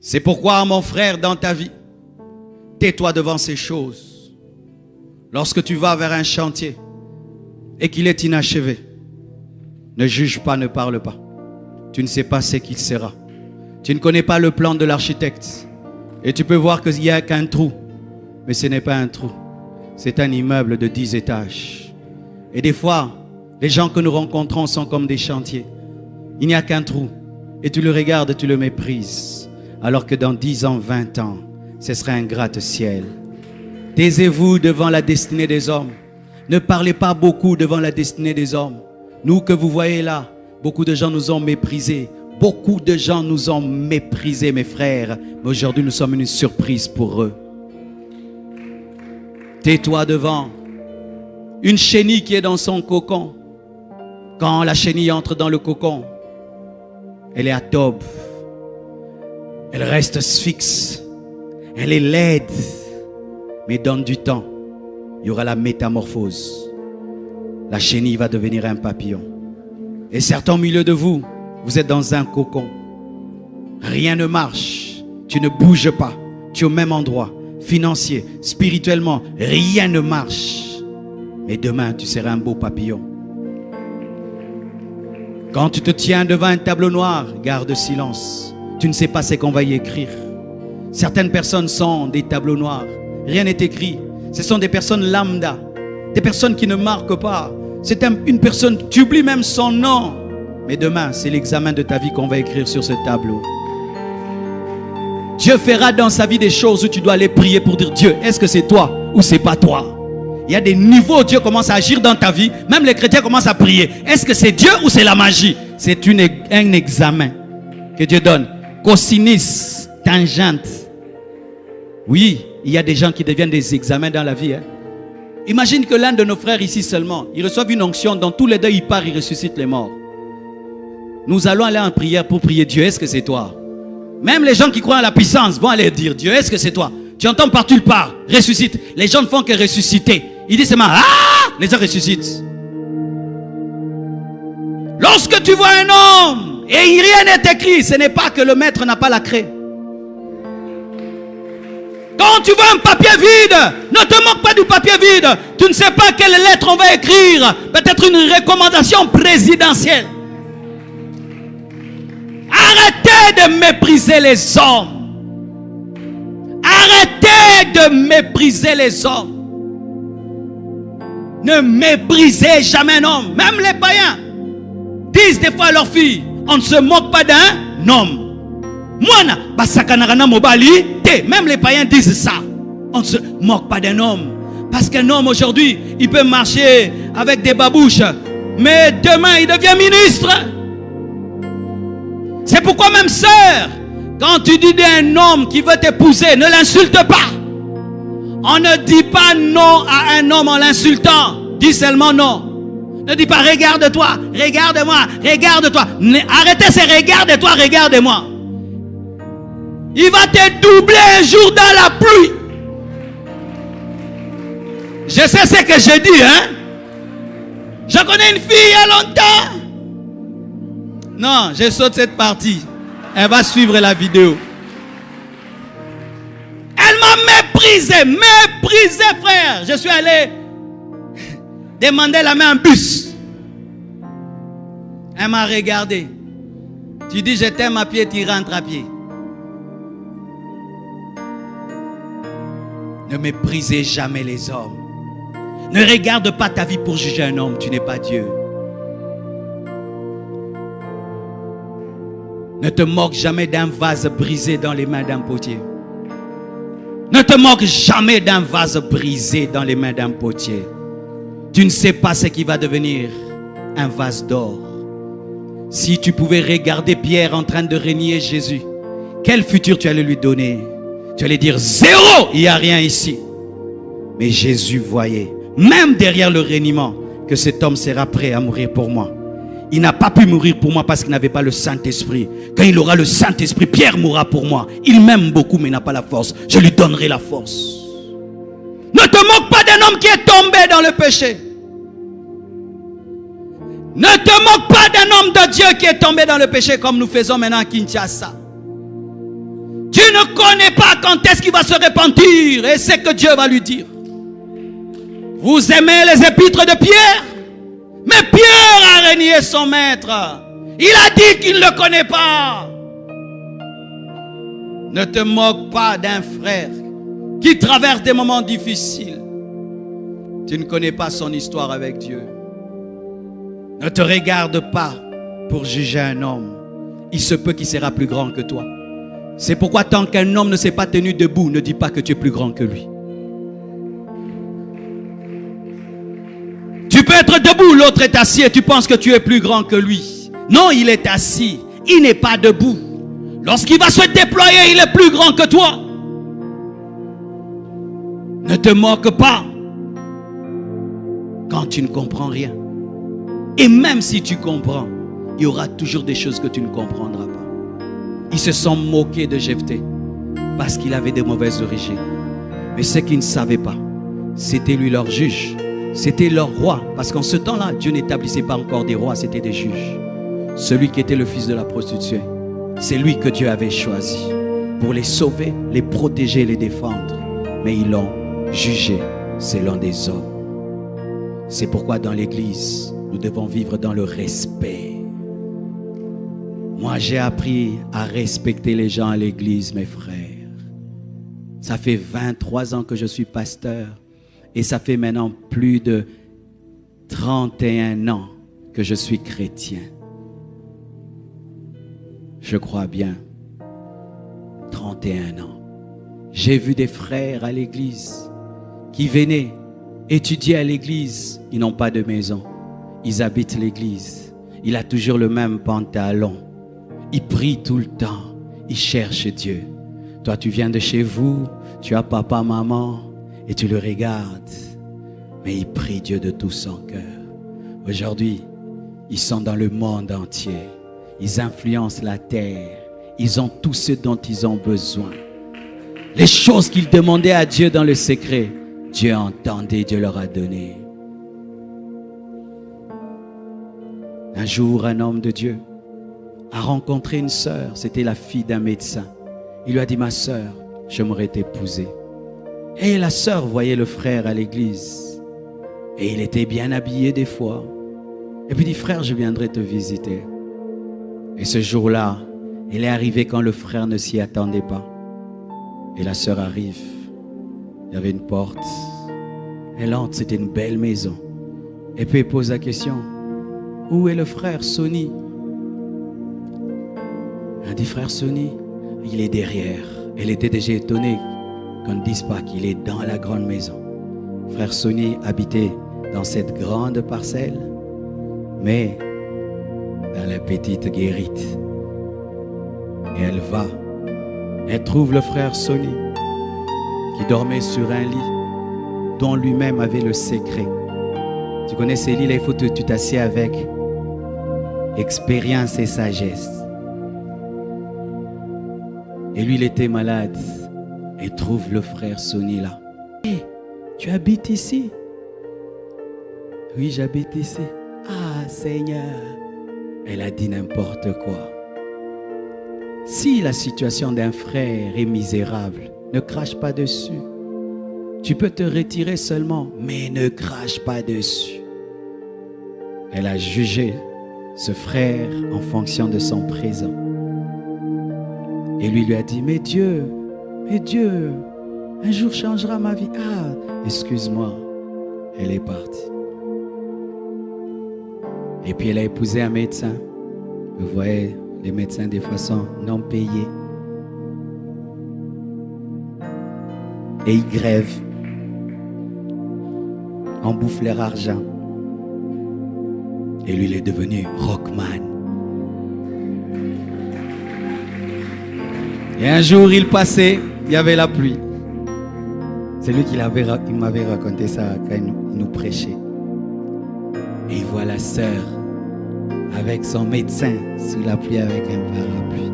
C'est pourquoi, mon frère, dans ta vie, tais-toi devant ces choses. Lorsque tu vas vers un chantier et qu'il est inachevé, ne juge pas, ne parle pas. Tu ne sais pas ce qu'il sera. Tu ne connais pas le plan de l'architecte. Et tu peux voir qu'il n'y a qu'un trou. Mais ce n'est pas un trou. C'est un immeuble de 10 étages. Et des fois, les gens que nous rencontrons sont comme des chantiers. Il n'y a qu'un trou. Et tu le regardes, tu le méprises. Alors que dans 10 ans, 20 ans, ce sera un gratte-ciel. Taisez-vous devant la destinée des hommes. Ne parlez pas beaucoup devant la destinée des hommes. Nous que vous voyez là, beaucoup de gens nous ont méprisés. Beaucoup de gens nous ont méprisés, mes frères. Mais aujourd'hui, nous sommes une surprise pour eux. Tais-toi devant une chenille qui est dans son cocon. Quand la chenille entre dans le cocon, elle est atobe. Elle reste fixe. Elle est laide. Mais donne du temps. Il y aura la métamorphose. La chenille va devenir un papillon. Et certains au milieu de vous, vous êtes dans un cocon. Rien ne marche. Tu ne bouges pas. Tu es au même endroit. Financier, spirituellement, rien ne marche. Mais demain, tu seras un beau papillon. Quand tu te tiens devant un tableau noir, garde silence. Tu ne sais pas ce qu'on va y écrire. Certaines personnes sont des tableaux noirs. Rien n'est écrit. Ce sont des personnes lambda. Des personnes qui ne marquent pas. C'est une personne, tu oublies même son nom. Mais demain, c'est l'examen de ta vie qu'on va écrire sur ce tableau. Dieu fera dans sa vie des choses où tu dois aller prier pour dire: Dieu, est-ce que c'est toi ou c'est pas toi? Il y a des niveaux où Dieu commence à agir dans ta vie. Même les chrétiens commencent à prier. Est-ce que c'est Dieu ou c'est la magie? C'est un examen que Dieu donne. Cosinus, tangente. Oui, il y a des gens qui deviennent des examens dans la vie. Imagine que l'un de nos frères ici seulement, il reçoit une onction, dans tous les deux il part, il ressuscite les morts. Nous allons aller en prière pour prier: Dieu, est-ce que c'est toi? Même les gens qui croient à la puissance vont aller dire: Dieu, est-ce que c'est toi? Tu entends partout, il part, ressuscite. Les gens ne font que ressusciter. Il dit seulement: ah! Les gens ressuscitent. Lorsque tu vois un homme et rien n'est écrit, ce n'est pas que le maître n'a pas la craie. Quand tu vois un papier vide, ne te moque pas du papier vide. Tu ne sais pas quelle lettre on va écrire. Peut-être une recommandation présidentielle. Arrêtez de mépriser les hommes. Arrêtez de mépriser les hommes. Ne méprisez jamais un homme. Même les païens disent des fois à leurs filles: on ne se moque pas d'un homme. Même les païens disent ça. On ne se moque pas d'un homme. Parce qu'un homme aujourd'hui, il peut marcher avec des babouches, mais demain il devient ministre. C'est pourquoi même sœur, quand tu dis d'un homme qui veut t'épouser, ne l'insulte pas. On ne dit pas non à un homme en l'insultant. Dis seulement non. Ne dis pas: regarde-toi, regarde-moi, regarde-toi. Arrêtez ces regarde-toi, regarde-moi. Il va te doubler un jour dans la pluie. Je sais ce que j'ai dit, hein. Je connais une fille il y a longtemps. Non, je saute cette partie. Elle va suivre la vidéo. Elle m'a méprisé, frère. Je suis allé demander la main en bus. Elle m'a regardé. Tu dis: je t'aime à pied, tu rentres à pied. Ne méprisez jamais les hommes. Ne regarde pas ta vie pour juger un homme. Tu n'es pas Dieu. Ne te moque jamais d'un vase brisé dans les mains d'un potier. Ne te moque jamais d'un vase brisé dans les mains d'un potier. Tu ne sais pas ce qui va devenir un vase d'or. Si tu pouvais regarder Pierre en train de renier Jésus, quel futur tu allais lui donner? Tu allais dire: zéro, il n'y a rien ici. Mais Jésus voyait, même derrière le reniement, que cet homme sera prêt à mourir pour moi. Il n'a pas pu mourir pour moi parce qu'il n'avait pas le Saint-Esprit. Quand il aura le Saint-Esprit, Pierre mourra pour moi. Il m'aime beaucoup mais n'a pas la force. Je lui donnerai la force. Ne te moque pas d'un homme qui est tombé dans le péché. Ne te moque pas d'un homme de Dieu qui est tombé dans le péché comme nous faisons maintenant à Kinshasa. Tu ne connais pas quand est-ce qu'il va se repentir. Et c'est que Dieu va lui dire. Vous aimez les épîtres de Pierre? Mais Pierre a renié son maître. Il a dit qu'il ne le connaît pas. Ne te moque pas d'un frère qui traverse des moments difficiles. Tu ne connais pas son histoire avec Dieu. Ne te regarde pas pour juger un homme. Il se peut qu'il sera plus grand que toi. C'est pourquoi tant qu'un homme ne s'est pas tenu debout, ne dis pas que tu es plus grand que lui. Tu peux être debout, l'autre est assis et tu penses que tu es plus grand que lui. Non, il est assis, il n'est pas debout. Lorsqu'il va se déployer, il est plus grand que toi. Ne te moque pas quand tu ne comprends rien. Et même si tu comprends, il y aura toujours des choses que tu ne comprendras pas. Ils se sont moqués de Jephthé parce qu'il avait de mauvaises origines. Mais ce qu'ils ne savaient pas, c'était lui leur juge. C'était leur roi. Parce qu'en ce temps-là, Dieu n'établissait pas encore des rois, c'était des juges. Celui qui était le fils de la prostituée, c'est lui que Dieu avait choisi pour les sauver, les protéger, les défendre. Mais ils l'ont jugé selon des hommes. C'est pourquoi dans l'église, nous devons vivre dans le respect. Moi, j'ai appris à respecter les gens à l'église, mes frères. Ça fait 23 ans que je suis pasteur et ça fait maintenant plus de 31 ans que je suis chrétien. Je crois bien. 31 ans. J'ai vu des frères à l'église qui venaient étudier à l'église. Ils n'ont pas de maison. Ils habitent l'église. Il a toujours le même pantalon. Il prie tout le temps. Il cherche Dieu. Toi, tu viens de chez vous. Tu as papa, maman. Et tu le regardes. Mais il prie Dieu de tout son cœur. Aujourd'hui, ils sont dans le monde entier. Ils influencent la terre. Ils ont tout ce dont ils ont besoin. Les choses qu'ils demandaient à Dieu dans le secret, Dieu entendait, Dieu leur a donné. Un jour, un homme de Dieu a rencontré une sœur. C'était la fille d'un médecin. Il lui a dit, ma sœur, j'aimerais t'épouser. Et la sœur voyait le frère à l'église. Et il était bien habillé des fois. Et puis il dit, frère, je viendrai te visiter. Et ce jour-là, elle est arrivée quand le frère ne s'y attendait pas. Et la sœur arrive. Il y avait une porte. Elle entre, c'était une belle maison. Et puis elle pose la question, où est le frère Sonny? Elle dit, frère Sonny, il est derrière. Elle était déjà étonnée qu'on ne dise pas qu'il est dans la grande maison. Frère Sonny habitait dans cette grande parcelle, mais dans la petite guérite. Et elle va. Elle trouve le frère Sonny qui dormait sur un lit dont lui-même avait le secret. Tu connais ces lits là, il faut que tu t'assieds avec expérience et sagesse. Et lui, il était malade. Et trouve le frère Sonny là. Hey, tu habites ici? Oui, j'habite ici. Ah, Seigneur. Elle a dit n'importe quoi. Si la situation d'un frère est misérable, ne crache pas dessus. Tu peux te retirer seulement, mais ne crache pas dessus. Elle a jugé ce frère en fonction de son présent. Et lui a dit, mais Dieu, un jour changera ma vie. Ah, excuse-moi. Elle est partie. Et puis elle a épousé un médecin. Vous voyez, les médecins des fois sont non payés. Et ils grèvent. On bouffe leur argent. Et lui, il est devenu rockman. Et un jour, il passait, il y avait la pluie. C'est lui qui m'avait raconté ça quand il nous prêchait. Et il voit la sœur avec son médecin sous la pluie avec un parapluie.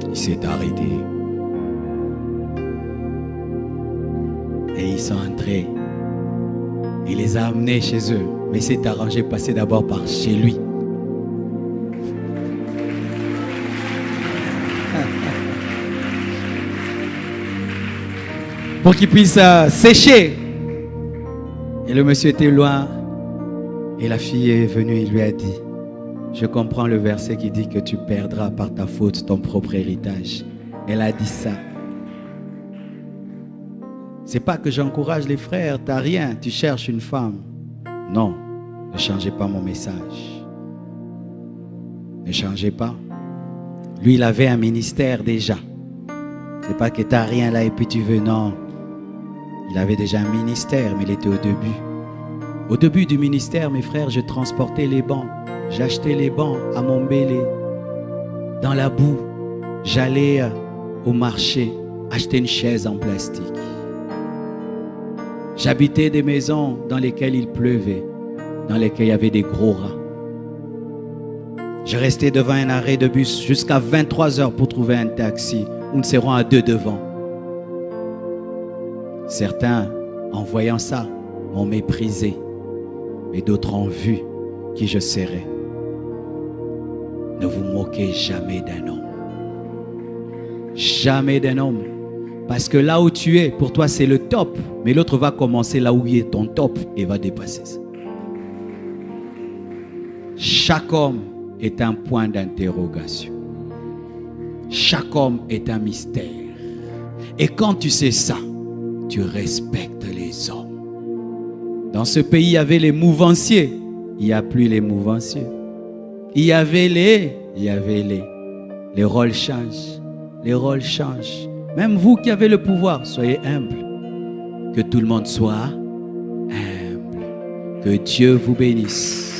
Il s'est arrêté. Et ils sont entrés. Il les a amenés chez eux. Mais il s'est arrangé de passer d'abord par chez lui. pour qu'il puisse sécher. Et le monsieur était loin. Et la fille est venue et lui a dit, je comprends le verset qui dit que tu perdras par ta faute ton propre héritage. Elle a dit ça. C'est pas que j'encourage les frères, t'as rien, tu cherches une femme. Non, ne changez pas mon message. Ne changez pas. Lui, il avait un ministère déjà. C'est pas que t'as rien là et puis tu veux, non. Il avait déjà un ministère, mais il était au début. Au début du ministère, mes frères, je transportais les bancs. J'achetais les bancs à Montbélé. Dans la boue, j'allais au marché acheter une chaise en plastique. J'habitais des maisons dans lesquelles il pleuvait, dans lesquelles il y avait des gros rats. Je restais devant un arrêt de bus jusqu'à 23 heures pour trouver un taxi où nous serons à 2 devant. Certains, en voyant ça, m'ont méprisé, mais d'autres ont vu qui je serais. Ne vous moquez jamais d'un homme. Jamais d'un homme. Parce que là où tu es, pour toi, c'est le top. Mais l'autre va commencer là où il est ton top et va dépasser ça. Chaque homme est un point d'interrogation. Chaque homme est un mystère. Et quand tu sais ça, tu respectes les hommes. Dans ce pays, il y avait les mouvanciers. Il n'y a plus les mouvanciers. Il y avait les rôles changent. Les rôles changent. Même vous qui avez le pouvoir, soyez humble. Que tout le monde soit humble. Que Dieu vous bénisse.